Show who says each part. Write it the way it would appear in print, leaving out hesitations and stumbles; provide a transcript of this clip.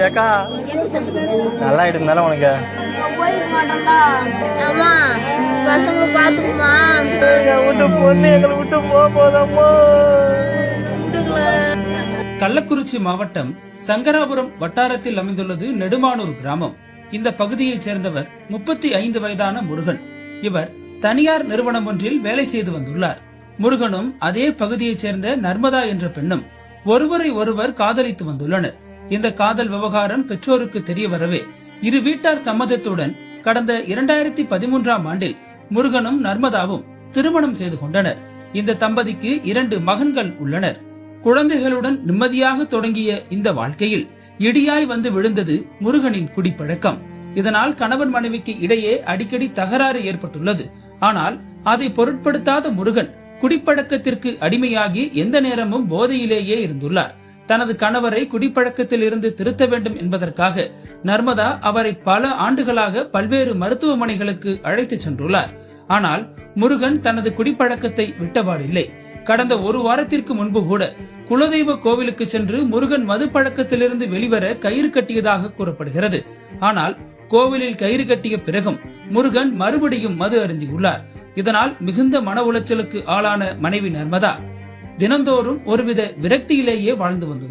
Speaker 1: ஏக்கா நல்லா இருந்தாலும் உனக்கு
Speaker 2: போயிக்க மாட்டோம்டா. அம்மா பசங்க பாத்துக்குமா?
Speaker 1: விட்டு பொண்ணு எங்களை விட்டு போதம்மா.
Speaker 3: கள்ளக்குறிச்சி மாவட்டம் சங்கராபுரம் வட்டாரத்தில் அமைந்துள்ளது நெடுமானூர் கிராமம். இந்த பகுதியைச் சேர்ந்தவர் 35 வயதான முருகன். இவர் தனியார் நிறுவனம் ஒன்றில் வேலை செய்து வந்துள்ளார். முருகனும் அதே பகுதியைச் சேர்ந்த நர்மதா என்ற பெண்ணும் ஒருவரை ஒருவர் காதலித்து வந்துள்ளனர். இந்த காதல் விவகாரம் பெற்றோருக்கு தெரிய வரவே இரு வீட்டார் சம்மதத்துடன் கடந்த 2013ஆம் ஆண்டில் முருகனும் நர்மதாவும் திருமணம் செய்து கொண்டனர். இந்த தம்பதிக்கு 2 மகன்கள் உள்ளனர். குழந்தைகளுடன் நிம்மதியாக தொடங்கிய இந்த வாழ்க்கையில் இடியாய் வந்து விழுந்தது முருகனின் குடிப்பழக்கம். இதனால் கணவன் மனைவிக்கு இடையே அடிக்கடி தகராறு ஏற்பட்டுள்ளது. ஆனால் அதை பொருட்படுத்தாத முருகன் குடிப்பழக்கத்திற்கு அடிமையாகி எந்த நேரமும் போதையிலேயே இருந்துள்ளார். தனது கணவரை குடிப்பழக்கத்தில் இருந்து திருத்த வேண்டும் என்பதற்காக நர்மதா அவரை பல ஆண்டுகளாக பல்வேறு மருத்துவமனைகளுக்கு அழைத்து சென்றுள்ளார். ஆனால் முருகன் தனது குடிப்பழக்கத்தை விட்டபாடில்லை. கடந்த ஒரு வாரத்திற்கு முன்பு கூட குலதெய்வ கோவிலுக்கு சென்று முருகன் மது பழக்கத்திலிருந்து வெளிவர கயிறு கட்டியதாக கூறப்படுகிறது. ஆனால் கோவிலில் கயிறு கட்டிய பிறகும் முருகன் மறுபடியும் மது அருந்தியுள்ளார். இதனால் மிகுந்த மன உளைச்சலுக்கு ஆளான மனைவி நர்மதா தினந்தோறும் ஒருவித விரக்தியிலேயே வாழ்ந்து வந்தார்.